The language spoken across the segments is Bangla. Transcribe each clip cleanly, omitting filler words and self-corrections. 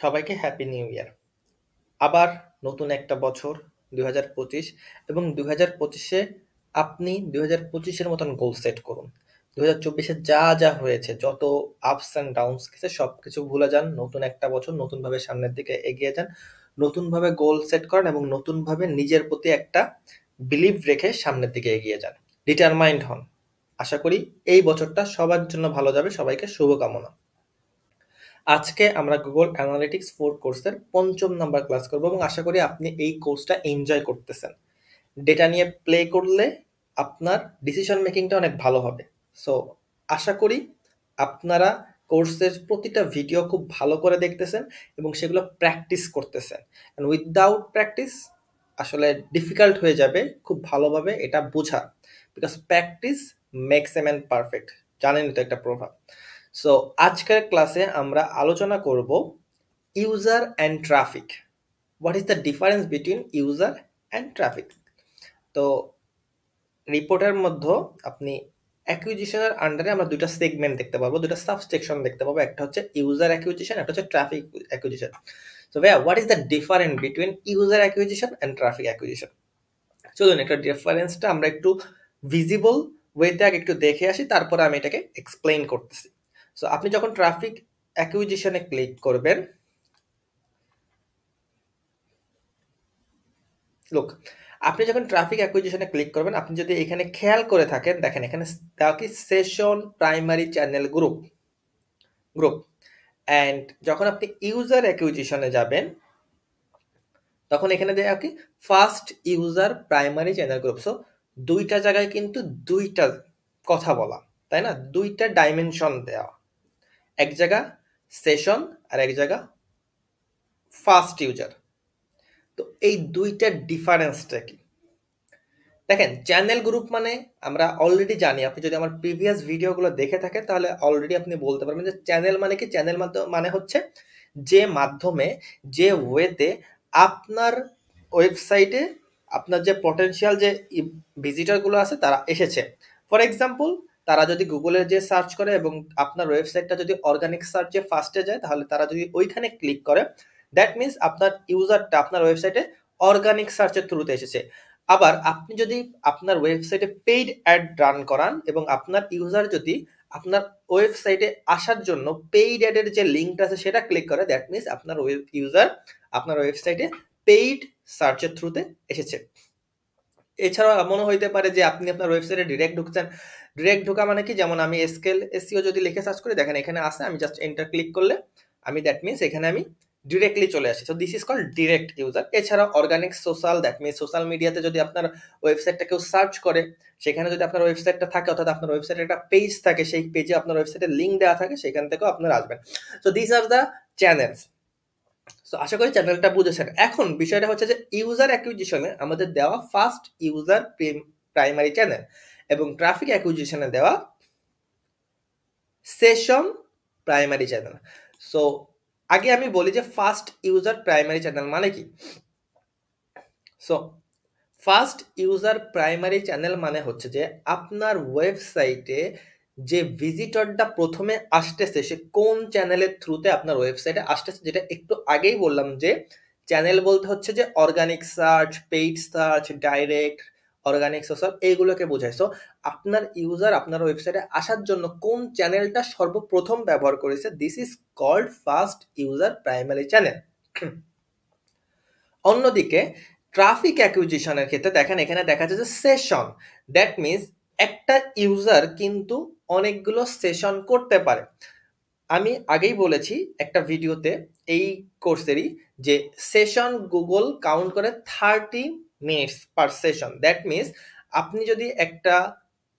সবাইকে হ্যাপি নিউ ইয়ার। আবার নতুন একটা বছর ২০২৫ এবং ২০২৫-এ আপনি ২০২৫-এর মতন গোল সেট করুন। ২০২৪-এ যা হয়েছে, যত আপস অ্যান্ড ডাউনস গেছে সবকিছু ভুলে যান। নতুন একটা বছর নতুনভাবে সামনের দিকে এগিয়ে যান। নতুনভাবে গোল সেট করেন এবং নতুনভাবে নিজের প্রতি একটা বিলিভ রেখে সামনের দিকে এগিয়ে যান। ডিটারমাইন্ড হন। আশা করি এই বছরটা সবার জন্য ভালো যাবে। সবাইকে শুভকামনা। আজকে আমরা গুগল অ্যানালিটিক্স 4 কোর্সের ৫ম নাম্বার ক্লাস করব এবং আশা করি আপনি এই কোর্সটা এনজয় করতেছেন। ডেটা নিয়ে প্লে করলে আপনার ডিসিশন মেকিংটা অনেক ভালো হবে। সো আশা করি আপনারা কোর্সের প্রতিটা ভিডিও খুব ভালো করে দেখতেছেন এবং সেগুলো প্র্যাকটিস করতেছেন। অ্যান্ড উইদাউট প্র্যাকটিস আসলে ডিফিকাল্ট হয়ে যাবে খুব ভালোভাবে এটা বোঝা। Because practice makes a man perfect, জানেনই তো একটা প্রভাব। সো আজকের ক্লাসে আমরা আলোচনা করব user and traffic. What is the difference between user and traffic. তো রিপোর্টের মধ্যে আপনি অ্যাকুইজিশনের আন্ডারে আমরা দুইটা সেগমেন্ট দেখতে পাবো, দুইটা সাবসেকশন দেখতে পাবো। একটা হচ্ছে ইউজার অ্যাকুইজিশন, একটা হচ্ছে ট্রাফিক অ্যাকুইজিশন। সো ভাইয়া, what is the difference between user acquisition and traffic acquisition? চলুন একটা ডিফারেন্সটা আমরা একটু ভিজিবল ওয়েতে আগে একটু দেখে আসি, তারপরে আমি এটাকে এক্সপ্লেইন করতেছি। সো আপনি যখন ট্রাফিক অ্যাকুইজিশনে ক্লিক করবেন, লুক, আপনি যখন ট্রাফিক অ্যাকুইজিশনে ক্লিক করবেন, আপনি যদি এখানে খেয়াল করে থাকেন, দেখেন এখানে দেওয়া কি session primary channel group group and যখন আপনি ইউজার অ্যাকুইজিশনে যাবেন তখন এখানে দেওয়া কি first user primary channel group. So দুইটা জায়গায় কিন্তু দুইটা কথা বলা, তাই না? দুইটা ডাইমেনশন দেওয়া, এক জায়গা সেশন আর এক জায়গা ফার্স্ট ইউজার। তো এই দুইটার ডিফারেন্সটা কি? দেখেন, চ্যানেল গ্রুপ মানে আমরা অলরেডি জানি, আপনি যদি আমার প্রিভিয়াস ভিডিওগুলো দেখে থাকেন তাহলে অলরেডি আপনি বলতে পারবেন যে চ্যানেল মানে কি। চ্যানেল মানে হচ্ছে যে মাধ্যমে, যে ওয়েতে আপনার ওয়েবসাইটে আপনার যে পটেনশিয়াল যে ভিজিটরগুলো আছে তারা এসেছে। ফর এক্সাম্পল, তারা যদি গুগলে যে সার্চ করে এবং আপনার ওয়েবসাইটটা যদি অর্গানিক সার্চে ফার্স্টে যায়, তাহলে তারা যদি ওইখানে ক্লিক করে, দ্যাট মিনস আপনার ইউজারটা আপনার ওয়েবসাইটে অর্গানিক সার্চের থ্রুতে এসেছে। আবার আপনি যদি আপনার ওয়েবসাইটে পেইড অ্যাড রান করান এবং আপনার ইউজার যদি আপনার ওয়েবসাইটে আসার জন্য পেইড অ্যাডের যে লিঙ্কটা আছে সেটা ক্লিক করে, দ্যাট মিনস আপনার ইউজার আপনার ওয়েবসাইটে পেইড সার্চের থ্রুতে এসেছে। এছাড়াও এমনও হইতে পারে যে আপনি আপনার ওয়েবসাইটে ডিরেক্ট ঢুকছেন। ডিরেক্ট ঢোকা মানে কি, যেমন আমি স্কেল এসইও যদি লিখে সার্চ করি, দেখেন এখানে আসে, আমি জাস্ট এন্টার ক্লিক করলে আমি দ্যাট মিনস এখানে আমি ডিরেক্টলি চলে আসি। So this is called direct user. এছাড়া organic social, that means social মিডিয়াতে যদি আপনার ওয়েবসাইটটা কেউ সার্চ করে, সেখানে যদি আপনার ওয়েবসাইটটা থাকে, অর্থাৎ আপনার ওয়েবসাইটে একটা পেজ থাকে, সেই পেজে আপনার ওয়েবসাইটের লিঙ্ক দেওয়া থাকে, সেখান থেকেও আপনারা আসবেন। So this are the channels. So আশা করি চ্যানেলটা বুঝেছেন। এখন বিষয়টা হচ্ছে যে ইউজার অ্যাকুইজিশনে আমাদের দেওয়া ফার্স্ট ইউজার প্রাইমারি চ্যানেল এবং ট্রাফিক অ্যাকুইজিশনে দেওয়া সেশন প্রাইমারি চ্যানেল। সো আগে আমি বলি যে ফার্স্ট ইউজার প্রাইমারি চ্যানেল মানে কি। So first user primary channel মানে হচ্ছে যে আপনার ওয়েবসাইটে যে ভিজিটরটা প্রথমে আসতেছে সে কোন চ্যানেলের থ্রুতে আপনার ওয়েবসাইটে আসতেছে, যেটা একটু আগেই বললাম যে চ্যানেল বলতে হচ্ছে যে organic search, paid search, direct, organic social, এইগুলোকে বোঝায়। সো আপনার ইউজার আপনার ওয়েবসাইটে আসার জন্য কোন চ্যানেলটা সর্বপ্রথম ব্যবহার করেছে, this is called first user primary channel. অন্যদিকে ট্রাফিক অ্যাকুইজিশনের ক্ষেত্রে দেখেন এখানে দেখা যাচ্ছে যে সেশন, দ্যাট মিনস একটা ইউজার কিন্তু অনেকগুলো সেশন করতে পারে। আমি আগেই বলেছি একটা ভিডিওতে এই কোর্সেরই যে সেশন গুগল কাউন্ট করে 30 minutes per session. That means আপনি যদি একটা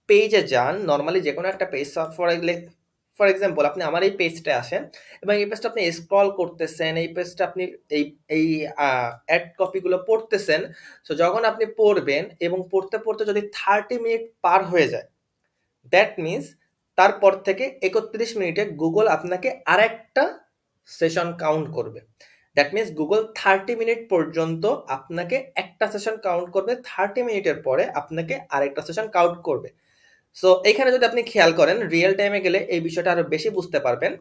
পেজে যান, নর্মালি যে কোনো একটা পেজ, ফর এক্সাম্পল আপনি আমার এই পেজটা আসেন এবং এই পেজটা আপনি স্ক্রল করতেছেন, এই পেজটা আপনি এই এই অ্যাড কপিগুলো পড়তেছেন। সো যখন আপনি পড়বেন এবং পড়তে পড়তে যদি 30 মিনিট পার হয়ে যায়, দ্যাট মিনস তারপর থেকে 31 মিনিটে গুগল আপনাকে আরেকটা সেশন কাউন্ট করবে। দ্যাট মিনস গুগল 30 মিনিট পর্যন্ত আপনাকে একটা সেশন কাউন্ট করবে, 30 মিনিটের পরে আপনাকে আরেকটা সেশন কাউন্ট করবে। সো এখানে যদি আপনি খেয়াল করেন, রিয়েল টাইমে গেলে এই বিষয়টা আরো বেশি বুঝতে পারবেন।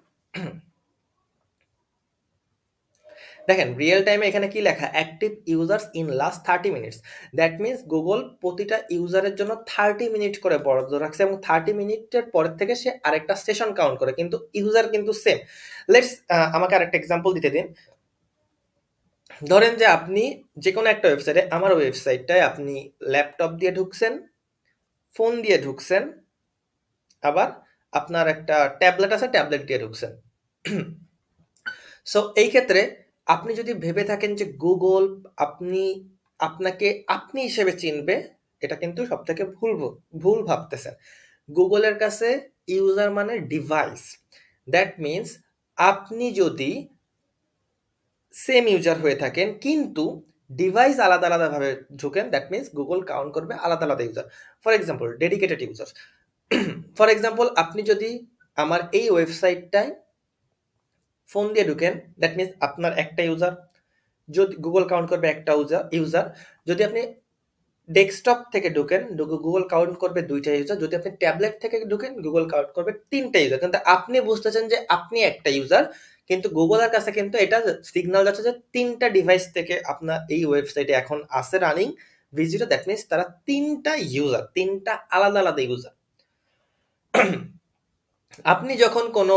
দেখেন রিয়েল টাইমে এখানে কি লেখা, active users in last 30 minutes. That means Google প্রতিটা ইউজারের জন্য 30 মিনিট করে বরাদ্দ রাখছে এবং 30 মিনিটের পরের থেকে সে আরেকটা সেশন কাউন্ট করে, কিন্তু ইউজার কিন্তু সেম। লেটস আমাকে আরেকটা এক্সাম্পল দিতে দিন। ধরেন যে আপনি যে কোনো একটা ওয়েবসাইটে, আমার ওয়েবসাইটটায় আপনি ল্যাপটপ দিয়ে ঢুকছেন, ফোন দিয়ে ঢুকছেন, আবার আপনার একটা ট্যাবলেট আছে ট্যাবলেট দিয়ে ঢুকছেন। সো এই ক্ষেত্রে আপনি যদি ভেবে থাকেন যে গুগল আপনাকে আপনি হিসেবে চিনবে, এটা কিন্তু সব থেকে ভুল ভাবতেছেন। গুগলের কাছে ইউজার মানে ডিভাইস। দ্যাট মিনস আপনি যদি সেম ইউজার হয়ে থাকেন কিন্তু ডিভাইস আলাদা আলাদাভাবে ঢুকেন, দ্যাট মিনস গুগল কাউন্ট করবে আলাদা আলাদা user. For example dedicated user. For example আপনি যদি আমার এই ওয়েবসাইটটায় ফোন দিয়ে ঢুকেন, দ্যাট মিনস আপনার একটা ইউজার, যদি গুগল কাউন্ট করবে একটা ইউজার। যদি আপনি ডেস্কটপ থেকে ঢুকেন, গুগল কাউন্ট করবে দুইটা ইউজার। যদি আপনি ট্যাবলেট থেকে ঢুকেন, গুগল কাউন্ট করবে তিনটা ইউজার। কিন্তু আপনি বুঝতেছেন যে আপনি একটা ইউজার, কিন্তু গুগলের কাছে কিন্তু এটা সিগন্যাল যাচ্ছে যে তিনটা ডিভাইস থেকে আপনার এই ওয়েবসাইটে এখন আছে রানিং ভিজিটর। দ্যাট মিনস তারা তিনটা ইউজার, তিনটা আলাদা আলাদা ইউজার। আপনি যখন কোনো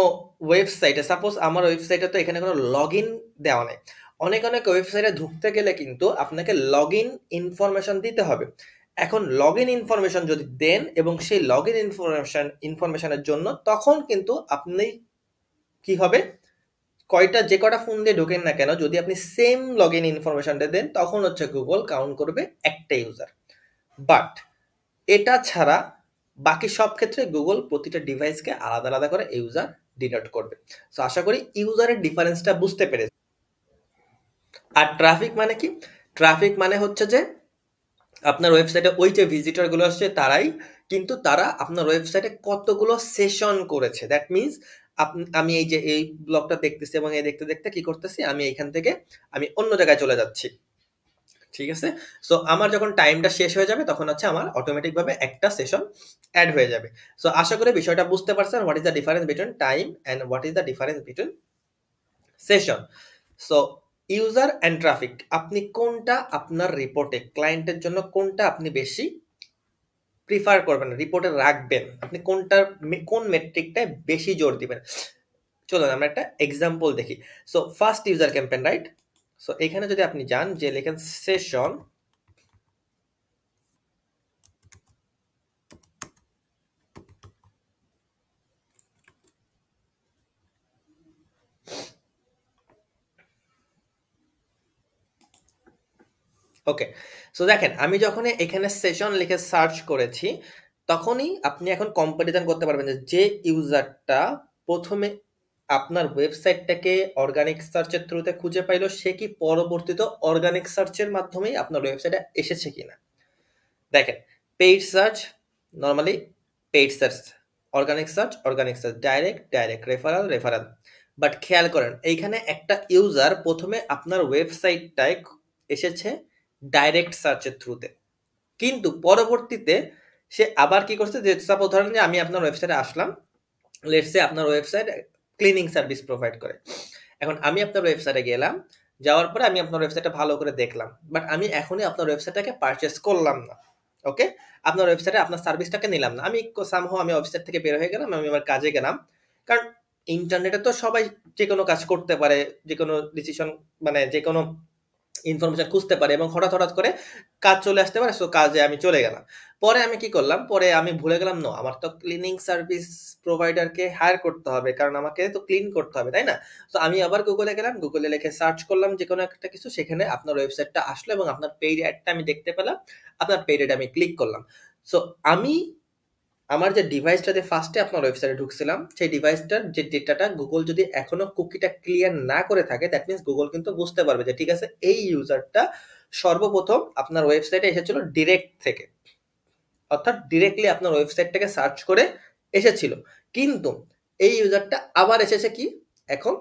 ওয়েবসাইটে, সাপোজ আমার ওয়েবসাইটে তো এখানে কোনো লগ ইন দেওয়া নেই। অনেক ওয়েবসাইটে ঢুকতে গেলে কিন্তু আপনাকে লগ ইন ইনফরমেশন দিতে হবে। এখন লগ ইন ইনফরমেশন যদি দেন এবং সেই লগ ইন ইনফরমেশনের জন্য তখন কিন্তু আপনি কি হবে, যে কটা ফোন দিয়ে ঢোকেন না কেন, যদি আপনি সেম লগ ইন ইনফরমেশনটা দেন তখন হচ্ছে গুগল কাউন্ট করবে একটা ইউজার। বাট এটা ছাড়া বাকি সব ক্ষেত্রে গুগল প্রতিটা ডিভাইসকে আলাদা আলাদা করে ইউজার ডিনোট করবে। সো আশা করি ইউজারের ডিফারেন্সটা বুঝতে পেরেছি। আর ট্রাফিক মানে কি? ট্রাফিক মানে হচ্ছে যে আপনার ওয়েবসাইটে ওই যে ভিজিটরগুলো আসছে তারাই, কিন্তু তারা আপনার ওয়েবসাইটে কতগুলো সেশন করেছে। দ্যাট মিনস আমি এই যে এই ব্লগটা দেখতেছি এবং এই দেখতে দেখতে কি করতেছি, আমি এখান থেকে আমি অন্য জায়গায় চলে যাচ্ছি, ঠিক আছে? সো আমার যখন টাইমটা শেষ হয়ে যাবে তখন হচ্ছে আমার অটোমেটিকভাবে একটা সেশন অ্যাড হয়ে যাবে। সো আশা করি বিষয়টা বুঝতে পারছেন, what is the difference between time and what is the difference between session. So user and traffic, আপনি কোনটা আপনার রিপোর্টে, ক্লায়েন্টের জন্য কোনটা আপনি বেশি প্রিফার করবেন, রিপোর্টে রাখবেন, আপনি কোন মেট্রিকটায় বেশি জোর দিবেন? চলুন আমরা একটা এক্সাম্পল দেখি। So first user campaign, right? So এখানে যদি আপনি যান, যে লেখেন সেশন, ওকে। সো দেখেন আমি যখন এখানে সেশন লিখে সার্চ করেছি তখনই আপনি এখন কম্পারিজন করতে পারবেন যে ইউজারটা প্রথমে আপনার ওয়েবসাইটটাকে অর্গানিক সার্চের থ্রুতে খুঁজে পাইলো, সে কি পরবর্তীতে অর্গানিক সার্চের মাধ্যমেই আপনার ওয়েবসাইটে এসেছে কিনা। দেখেন paid search, normally paid search, organic search, direct, referral. But খেয়াল করেন এইখানে একটা ইউজার প্রথমে আপনার ওয়েবসাইটটায় এসেছে ডাইরেক্ট সার্চের থ্রুতে, কিন্তু পরবর্তীতে সে আবার কি করছে, যে সাপোজ ধরেন যে আমি আপনার ওয়েবসাইটে আসলাম, লেটস সে আপনার ওয়েবসাইট ক্লিনিং সার্ভিস প্রোভাইড করে। এখন আমি আপনার ওয়েবসাইটে গেলাম, যাওয়ার পরে আমি আপনার ওয়েবসাইটটা ভালো করে দেখলাম, বাট আমি এখনই আপনার ওয়েবসাইটটাকে পারচেস করলাম না। ওকে, আপনার ওয়েবসাইটে আপনার সার্ভিসটাকে নিলাম না, আমি সামহাও আমি ওয়েবসাইট থেকে বের হয়ে গেলাম, আমি আমার কাজে গেলাম। কারণ ইন্টারনেটে তো সবাই যে কোনো কাজ করতে পারে, যে কোনো ডিসিশন মানে যে কোনো ইনফরমেশন খুঁজতে পারে এবং হঠাৎ করে কাজ চলে আসতে পারে। সো কাজে আমি চলে গেলাম। পরে আমি কি করলাম, পরে আমি ভুলে গেলাম নো, আমার তো ক্লিনিং সার্ভিস প্রোভাইডারকে হায়ার করতে হবে, কারণ আমাকে তো ক্লিন করতে হবে, তাই না? তো আমি আবার গুগলে গেলাম, গুগলে লিখে সার্চ করলাম যে কোনো একটা কিছু, সেখানে আপনার ওয়েবসাইটটা আসলো এবং আপনার পেইড অ্যাডটা আমি দেখতে পেলাম, আপনার পেইড অ্যাড আমি ক্লিক করলাম। সো আমি আমার যে ডিভাইসটাতে ফার্স্টে আপনার ওয়েবসাইটে ঢুকছিলাম, সেই ডিভাইসটার যে ডেটাটা গুগল যদি এখনো কুকিটা ক্লিয়ার না করে থাকে, দ্যাট মিনস গুগল কিন্তু বুঝতে পারবে যে ঠিক আছে এই ইউজারটা সর্বপ্রথম আপনার ওয়েবসাইটে এসেছিল ডিরেক্ট থেকে, অর্থাৎ ডিরেক্টলি আপনার ওয়েবসাইটটাকে সার্চ করে এসেছিল, কিন্তু এই ইউজারটা আবার এসেছে কি এখন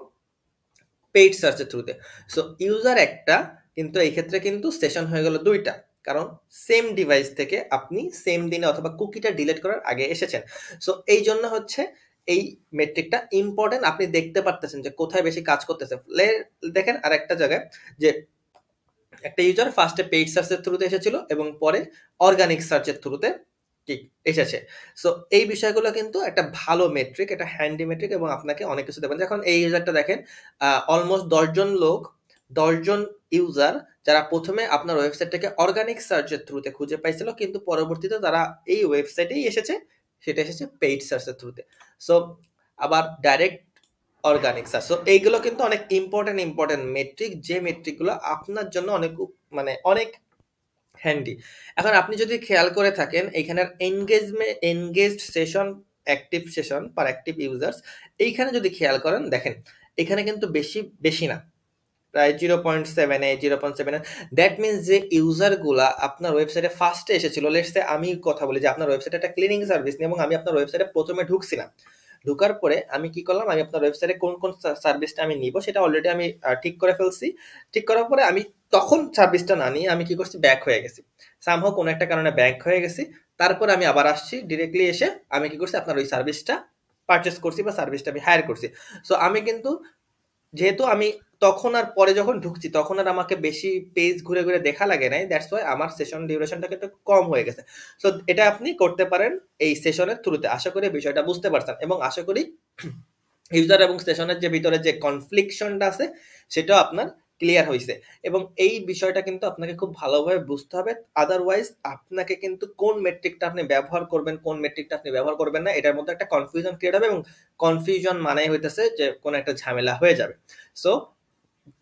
পেইড সার্চের থ্রুতে। সো ইউজার একটা, কিন্তু এই ক্ষেত্রে কিন্তু সেশন হয়ে গেল দুইটা, কারণ সেম ডিভাইস থেকে আপনি সেম দিনে অথবা কুকিটা ডিলিট করার আগে এসেছেন। সো এই জন্য হচ্ছে এই মেট্রিকটা ইম্পর্টেন্ট, আপনি দেখতে পারতেছেন যে কোথায় বেশি কাজ করতেছে। দেখেন আরেকটা জায়গায় যে একটা ইউজার ফার্স্টে পেইড সার্চের থ্রুতে এসেছিল এবং পরে অর্গানিক সার্চের থ্রুতে ঠিক এসেছে। সো এই বিষয়গুলো কিন্তু একটা ভালো মেট্রিক, একটা হ্যান্ডি মেট্রিক এবং আপনাকে অনেক কিছু দেবেন। এখন এই ইউজারটা দেখেন অলমোস্ট 10 জন ইউজার যারা প্রথমে আপনার ওয়েবসাইটটাকে অর্গানিক সার্চের থ্রুতে খুঁজে পাইছিল, কিন্তু পরবর্তীতে তারা এই ওয়েবসাইটেই এসেছে, সেটা এসেছে পেইড সার্চের থ্রুতে। সো আবার ডাইরেক্ট অর্গানিক সার্চ। সো এইগুলো কিন্তু অনেক ইম্পর্টেন্ট মেট্রিক, যে মেট্রিকগুলো আপনার জন্য অনেক হ্যান্ডি। এখন আপনি যদি খেয়াল করে থাকেন এখানের এনগেজড সেশন, অ্যাক্টিভ সেশন পার অ্যাক্টিভ ইউজার্স, এইখানে যদি খেয়াল করেন দেখেন এখানে কিন্তু বেশি না, প্রায় 0.78 0.7। দ্যাট মিনস যে ইউজারগুলা আপনার ওয়েবসাইটে ফার্স্টে এসেছিল, লেটস সে আমি কথা বলি যে আপনার ওয়েবসাইটে একটা ক্লিনিং সার্ভিস নিয়ে এবং আমি আপনার ওয়েবসাইটে প্রথমে ঢুকছিলাম। ঢোকার পরে আমি কি করলাম, আমি আপনার ওয়েবসাইটে কোন সার্ভিসটা আমি নিব সেটা অলরেডি আমি ঠিক করে ফেলছি। ঠিক করার পরে আমি তখন সার্ভিসটা না নিয়ে আমি কি করছি, ব্যাক হয়ে গেছি, সামহাও কোনো একটা কারণে ব্যাক হয়ে গেছি। তারপরে আমি আবার আসছি, ডিরেক্টলি এসে আমি কি করছি, আপনার ওই সার্ভিসটা পারচেস করছি বা সার্ভিসটা আমি হায়ার করছি। সো আমি কিন্তু যেহেতু আমি তখন আর পরে যখন ঢুকছি তখন আর আমাকে বেশি পেজ ঘুরে ঘুরে দেখা লাগে নাই, দ্যাটস ওয়াই আমার সেশন ডিউরেশনটা কিন্তু কম হয়ে গেছে। সো এটা আপনি করতে পারেন এই সেশনের থ্রুতে। আশা করি বিষয়টা বুঝতে পারছেন এবং আশা করি ইউজার এবং সেশনের যে ভিতরে যে কনফ্লিকশনটা আছে সেটাও আপনার ক্লিয়ার হয়েছে। এবং এই বিষয়টা কিন্তু আপনাকে খুব ভালোভাবে বুঝতে হবে, আদারওয়াইজ আপনাকে কিন্তু কোন মেট্রিকটা আপনি ব্যবহার করবেন, কোন মেট্রিকটা আপনি ব্যবহার করবেন না, এটার মধ্যে একটা কনফিউশন ক্রিয়েট হবে এবং কনফিউশন মানে হইতেছে যে কোনো একটা ঝামেলা হয়ে যাবে। সো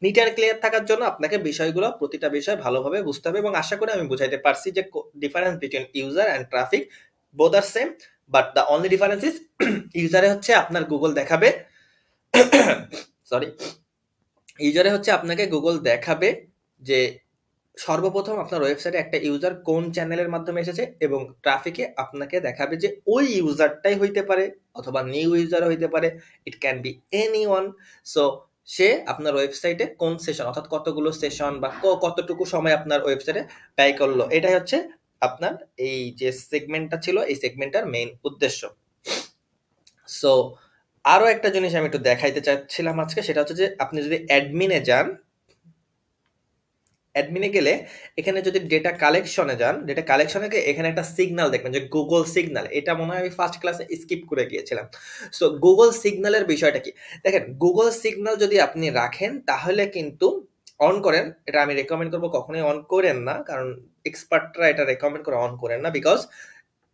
নিট অ্যান্ড ক্লিয়ার থাকার জন্য আপনাকে বিষয়গুলো, প্রতিটা বিষয় ভালোভাবে বুঝতে হবে এবং আশা করি আমি বুঝাইতে পারছি যে difference between user and traffic, both are same, but the only difference is ইউজারে হচ্ছে আপনার গুগল দেখাবে সরি, ইউজারে হচ্ছে আপনাকে গুগল দেখাবে যে সর্বপ্রথম আপনার ওয়েবসাইটে একটা ইউজার কোন চ্যানেলের মাধ্যমে এসেছে এবং ট্রাফিকে আপনাকে দেখাবে যে ওই ইউজারটাই হইতে পারে অথবা নিউ ইউজার হইতে পারে, it can be anyone. So সে আপনার ওয়েবসাইটে কোন সেশন, অর্থাৎ কতগুলো সেশন বা কতটুকু সময় আপনার ওয়েবসাইটে ব্যয় করলো, এটাই হচ্ছে আপনার এই যে সেগমেন্টটা ছিল, এই সেগমেন্টটার মেইন উদ্দেশ্য। সো আরো একটা জিনিস আমি একটু দেখাইতে চাচ্ছিলাম আজকে, সেটা হচ্ছে যে আপনি যদি অ্যাডমিনে যান, অ্যাডমিনে গেলে এখানে যদি ডেটা কালেকশনে যান, ডেটা কালেকশনে গিয়ে এখানে একটা সিগন্যাল দেখবেন যে গুগল সিগন্যাল, এটা মনে হয় আমি ফার্স্ট ক্লাসে স্কিপ করে গিয়েছিলাম। সো গুগল সিগন্যালের বিষয়টা কি, দেখেন গুগল সিগন্যাল যদি আপনি রাখেন তাহলে কিন্তু অন করেন, এটা আমি রেকমেন্ড করবো কখনোই অন করেন না, কারণ এক্সপার্টরা এটা রেকমেন্ড করে অন করেন না, বিকজ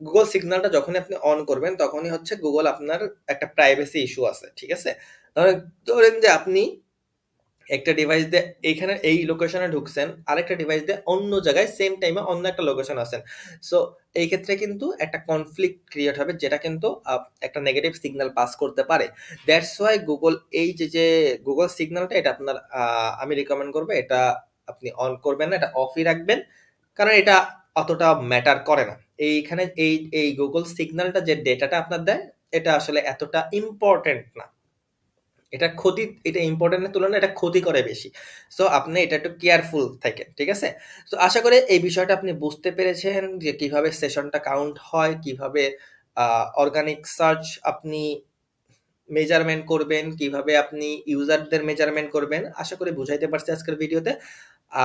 গুগল সিগন্যালটা যখনই আপনি অন করবেন তখনই হচ্ছে গুগল আপনার একটা প্রাইভেসি ইস্যু আছে, ঠিক আছে। ধরেন যে আপনি একটা ডিভাইস দিয়ে এইখানে এই লোকেশনে ঢুকছেন, আরেকটা ডিভাইস দিয়ে অন্য জায়গায় সেম টাইমে অন্য একটা লোকেশন আছেন। সো এই ক্ষেত্রে কিন্তু একটা কনফ্লিক্ট ক্রিয়েট হবে, যেটা কিন্তু একটা নেগেটিভ সিগন্যাল পাস করতে পারে। দ্যাটস ওয়াই গুগল এই যে গুগল সিগন্যালটা, এটা আপনার আমি রিকমেন্ড করবো এটা আপনি অন করবেন না, এটা অফই রাখবেন, কারণ এটা অতটা ম্যাটার করে না। এইখানে এই গুগল সিগন্যালটা যে ডেটাটা আপনার দেয়, এটা আসলে এতটা ইম্পর্টেন্ট না, এটা ইম্পর্টেন্টের তুলনায় এটা ক্ষতি করে বেশি। সো আপনি এটা একটু কেয়ারফুল থাকেন, ঠিক আছে। তো আশা করি এই বিষয়টা আপনি বুঝতে পেরেছেন যে কিভাবে সেশনটা কাউন্ট হয়, কিভাবে অর্গানিক সার্চ আপনি মেজারমেন্ট করবেন, কিভাবে আপনি ইউজারদের মেজারমেন্ট করবেন, আশা করি বুঝাইতে পারছি আজকের ভিডিওতে।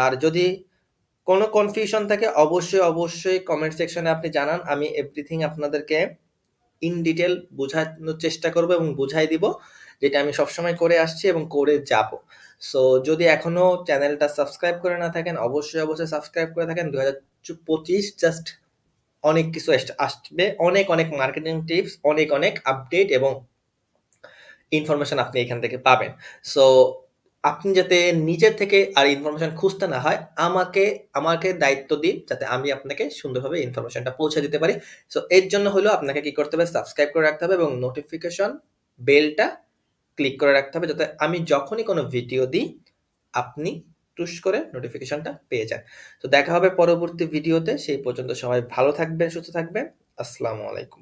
আর যদি কোনো কনফিউশন থাকে অবশ্যই কমেন্ট সেকশনে আপনি জানান, আমি এভরিথিং আপনাদেরকে ইন ডিটেল বোঝানোর চেষ্টা করব এবং বুঝাই দিব, যেটা আমি সবসময় করে আসছি এবং করে যাব। সো যদি এখনো চ্যানেলটা সাবস্ক্রাইব করে না থাকেন অবশ্যই সাবস্ক্রাইব করে থাকেন। 2025 জাস্ট অনেক কিছু আসবে, অনেক মার্কেটিং টিপস, অনেক আপডেট এবং ইনফরমেশন আপনি এখান থেকে পাবেন। সো আপনি যাতে নিজের থেকে আর ইনফরমেশন খুঁজতে না হয়, আমাকে দায়িত্ব দিন যাতে আমি আপনাকে সুন্দরভাবে ইনফরমেশনটা পৌঁছে দিতে পারি। সো এর জন্য হলো আপনাকে কি করতে হবে, সাবস্ক্রাইব করে রাখতে হবে এবং নোটিফিকেশন বেলটা ক্লিক করে রাখতে হবে, যাতে আমি যখনই কোনো ভিডিও দিই আপনি টুস করে নোটিফিকেশনটা পেয়ে যান। তো দেখা হবে পরবর্তী ভিডিওতে, সেই পর্যন্ত সবাই ভালো থাকবেন, সুস্থ থাকবেন। আসসালামু আলাইকুম।